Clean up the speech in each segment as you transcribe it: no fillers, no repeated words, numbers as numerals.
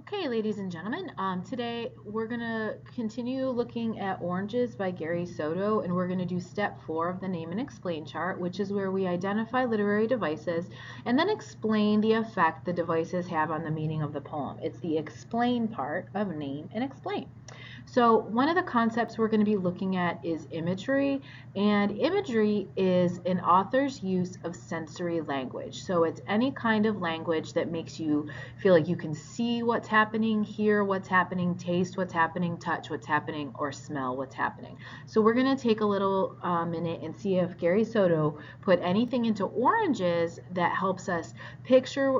Okay, ladies and gentlemen, today we're going to continue looking at Oranges by Gary Soto, and we're going to do step 4 of the Name and Explain chart, which is where we identify literary devices and then explain the effect the devices have on the meaning of the poem. It's the explain part of Name and Explain. So one of the concepts we're going to be looking at is imagery, and imagery is an author's use of sensory language. So it's any kind of language that makes you feel like you can see what's happening, hear what's happening, taste what's happening, touch what's happening, or smell what's happening. So we're going to take a little minute and see if Gary Soto put anything into Oranges that helps us picture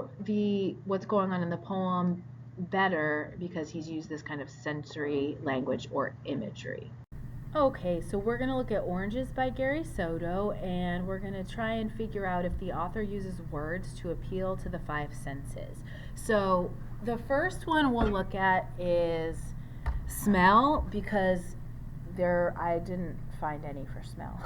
what's going on in the poem better, because he's used this kind of sensory language or imagery. Okay, so we're going to look at Oranges by Gary Soto, and we're going to try and figure out if the author uses words to appeal to the five senses. So the first one we'll look at is smell, because I didn't find any for smell.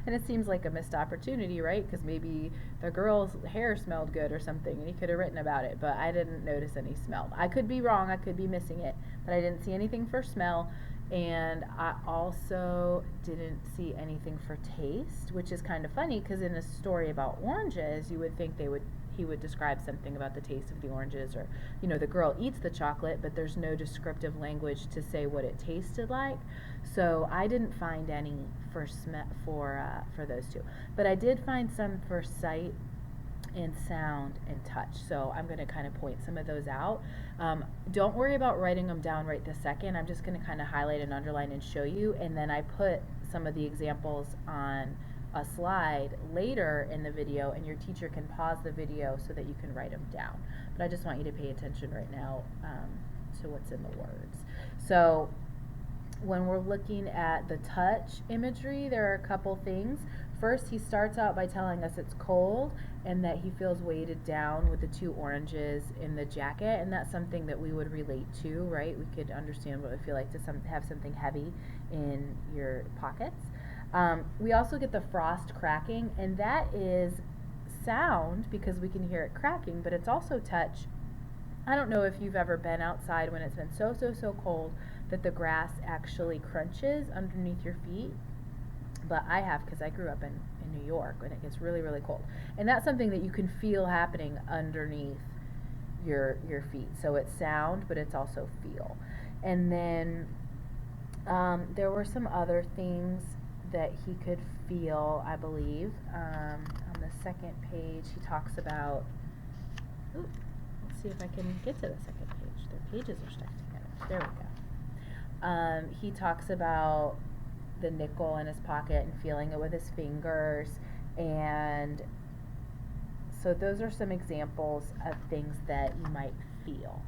And it seems like a missed opportunity, right? Because maybe the girl's hair smelled good or something and he could have written about it, but I didn't notice any smell. I could be wrong, I could be missing it, but I didn't see anything for smell. And I also didn't see anything for taste, which is kind of funny because in a story about oranges, you would think he would describe something about the taste of the oranges, or the girl eats the chocolate, but there's no descriptive language to say what it tasted like. So I didn't find any for those two, but I did find some for sight and sound and touch. So I'm going to kind of point some of those out. Don't worry about writing them down right this second. I'm just going to kind of highlight and underline and show you, and then I put some of the examples on a slide later in the video, and your teacher can pause the video so that you can write them down. But I just want you to pay attention right now to what's in the words. So when we're looking at the touch imagery, there are a couple things. First, he starts out by telling us it's cold and that he feels weighted down with the two oranges in the jacket, and that's something that we would relate to, right? We could understand what it would feel like to have something heavy in your pockets. We also get the frost cracking, and that is sound because we can hear it cracking, but it's also touch. I don't know if you've ever been outside when it's been so cold that the grass actually crunches underneath your feet, but I have, because I grew up in New York when it gets really cold, and that's something that you can feel happening underneath your feet. So it's sound, but it's also feel. And then there were some other things that he could feel, I believe. On the second page, he talks about. Let's see if I can get to the second page. Their pages are stuck together. There we go. He talks about the nickel in his pocket and feeling it with his fingers, and so those are some examples of things that you might feel.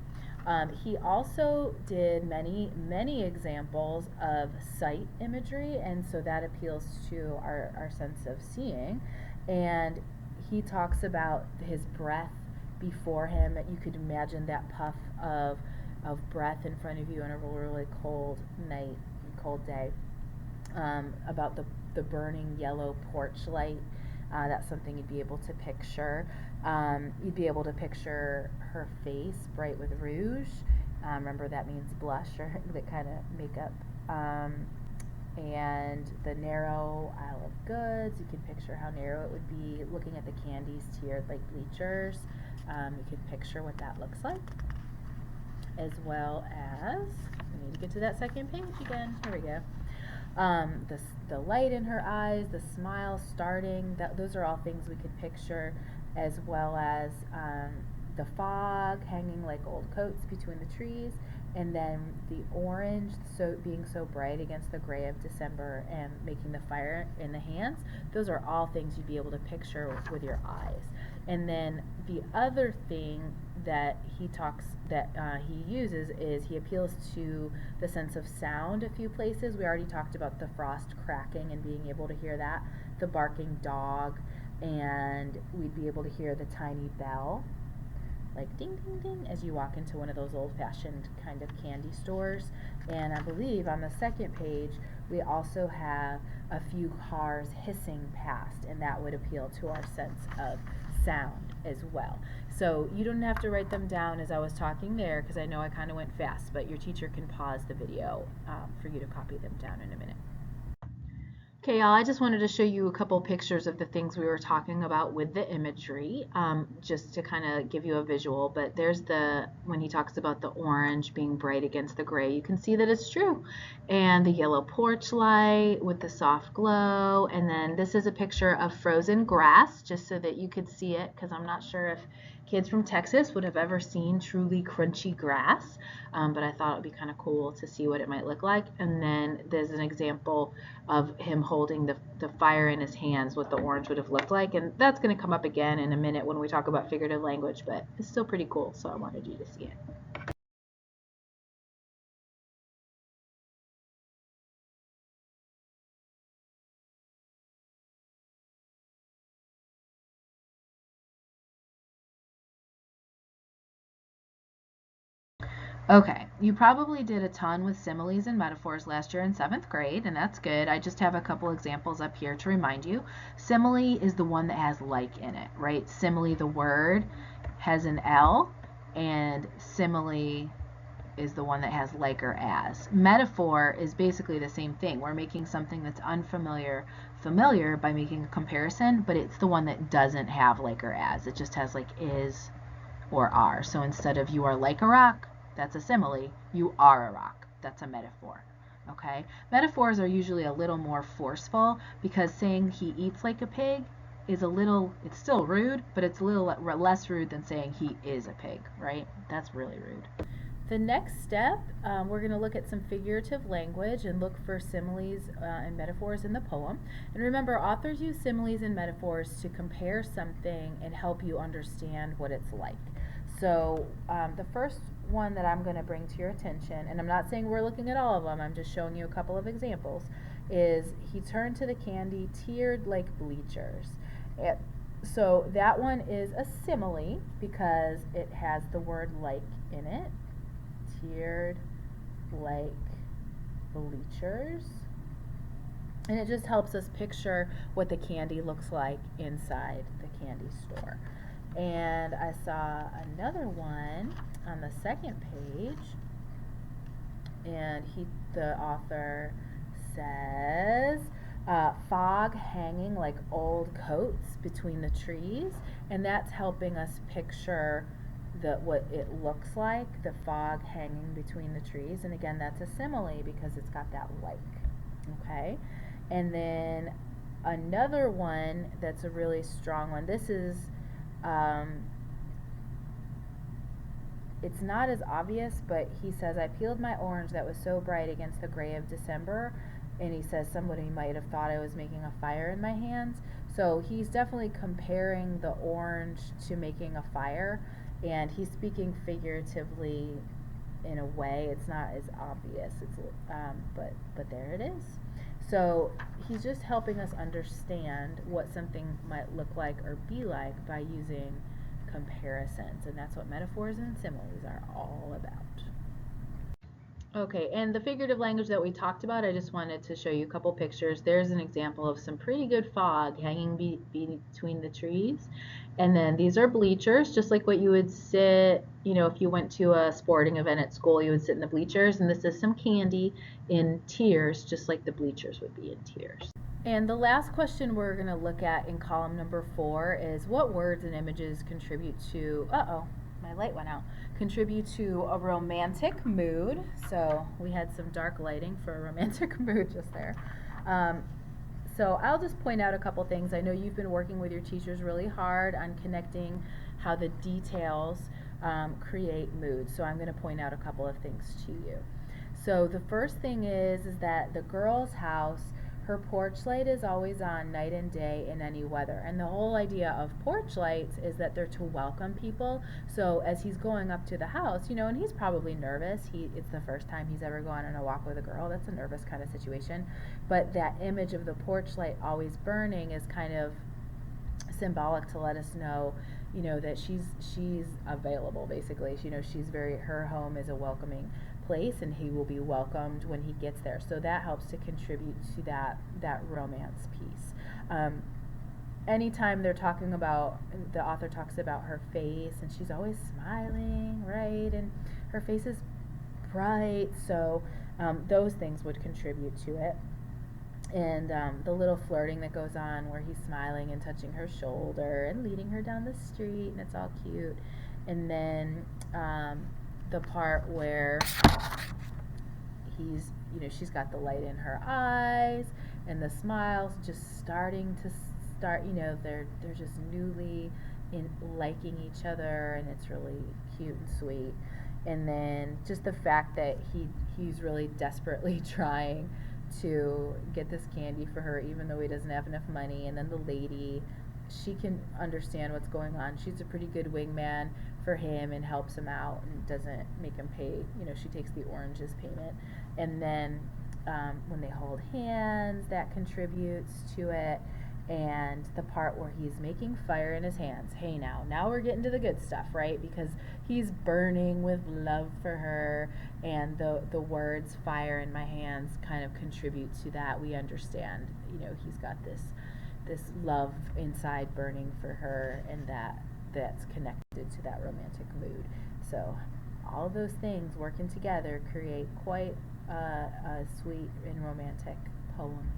He also did many examples of sight imagery, and so that appeals to our sense of seeing. And he talks about his breath before him. You could imagine that puff of breath in front of you on a really cold night, cold day. About the burning yellow porch light. That's something you'd be able to picture. You'd be able to picture her face bright with rouge. Remember, that means blush or that kind of makeup. And the narrow aisle of goods, you can picture how narrow it would be. Looking at the candies tiered like bleachers, you can picture what that looks like. As well as, we need to get to that second page again. Here we go. The light in her eyes, the smile starting, those are all things we could picture, as well as the fog hanging like old coats between the trees, and then the orange being so bright against the gray of December and making the fire in the hands. Those are all things you'd be able to picture with your eyes. And then the other thing that he uses is he appeals to the sense of sound a few places. We already talked about the frost cracking and being able to hear that, the barking dog, and we'd be able to hear the tiny bell, like ding ding ding, as you walk into one of those old-fashioned kind of candy stores. And I believe on the second page, we also have a few cars hissing past, and that would appeal to our sense of sound as well. So you don't have to write them down as I was talking there, because I know I kind of went fast, but your teacher can pause the video for you to copy them down in a minute. Okay, y'all, I just wanted to show you a couple pictures of the things we were talking about with the imagery, just to kind of give you a visual. But there's when he talks about the orange being bright against the gray, you can see that it's true. And the yellow porch light with the soft glow. And then this is a picture of frozen grass, just so that you could see it, because I'm not sure if kids from Texas would have ever seen truly crunchy grass, but I thought it would be kind of cool to see what it might look like. And then there's an example of him holding the fire in his hands, what the orange would have looked like, and that's going to come up again in a minute when we talk about figurative language, but it's still pretty cool, so I wanted you to see it. Okay, you probably did a ton with similes and metaphors last year in 7th grade, and that's good. I just have a couple examples up here to remind you. Simile is the one that has like in it, right? Simile, the word, has an L, and simile is the one that has like or as. Metaphor is basically the same thing. We're making something that's unfamiliar familiar by making a comparison, but it's the one that doesn't have like or as. It just has like is or are. So instead of you are like a rock, that's a simile. You are a rock. That's a metaphor. Okay? Metaphors are usually a little more forceful, because saying he eats like a pig is it's still rude, but it's a little less rude than saying he is a pig, right? That's really rude. The next step, we're going to look at some figurative language and look for similes and metaphors in the poem. And remember, authors use similes and metaphors to compare something and help you understand what it's like. So the first one that I'm going to bring to your attention, and I'm not saying we're looking at all of them, I'm just showing you a couple of examples, is he turned to the candy tiered like bleachers. So that one is a simile because it has the word like in it. Tiered like bleachers. And it just helps us picture what the candy looks like inside the candy store. And I saw another one on the second page, and the author says fog hanging like old coats between the trees, and that's helping us picture what it looks like, the fog hanging between the trees. And again, that's a simile because it's got that like. Okay, and then another one that's a really strong one. This is it's not as obvious, but he says, I peeled my orange that was so bright against the gray of December. And he says somebody might have thought I was making a fire in my hands. So he's definitely comparing the orange to making a fire, and he's speaking figuratively in a way. It's not as obvious. But there it is. So he's just helping us understand what something might look like or be like by using comparisons, and that's what metaphors and similes are all about. Okay, and the figurative language that we talked about, I just wanted to show you a couple pictures. There's an example of some pretty good fog hanging between the trees. And then these are bleachers, just like what you would sit, if you went to a sporting event at school, you would sit in the bleachers. And this is some candy in tiers, just like the bleachers would be in tiers. And the last question we're going to look at in column number 4 is what words and images contribute to, my light went out, contribute to a romantic mood. So we had some dark lighting for a romantic mood just there. So I'll just point out a couple things. I know you've been working with your teachers really hard on connecting how the details create mood. So I'm going to point out a couple of things to you. So the first thing is that the girl's house, her porch light is always on night and day in any weather. And the whole idea of porch lights is that they're to welcome people. So as he's going up to the house, and he's probably nervous. It's the first time he's ever gone on a walk with a girl. That's a nervous kind of situation. But that image of the porch light always burning is kind of symbolic to let us know, that she's available, basically. She's her home is a welcoming place, and he will be welcomed when he gets there. So that helps to contribute to that romance piece. Anytime they're talking about, the author talks about her face, and she's always smiling, right? And her face is bright, so those things would contribute to it. And the little flirting that goes on where he's smiling and touching her shoulder and leading her down the street, and it's all cute. And then the part where she's got the light in her eyes, and the smile's just starting to start, they're just newly liking each other, and it's really cute and sweet. And then just the fact that he's really desperately trying to get this candy for her, even though he doesn't have enough money. And then the lady, she can understand what's going on. She's a pretty good wingman for him and helps him out and doesn't make him pay. She takes the oranges payment. And then when they hold hands, that contributes to it. And the part where he's making fire in his hands. Hey, now we're getting to the good stuff, right? Because he's burning with love for her, and the words "fire in my hands" kind of contribute to that. We understand, he's got this love inside burning for her, and that's connected to that romantic mood. So all of those things working together create quite a sweet and romantic poem.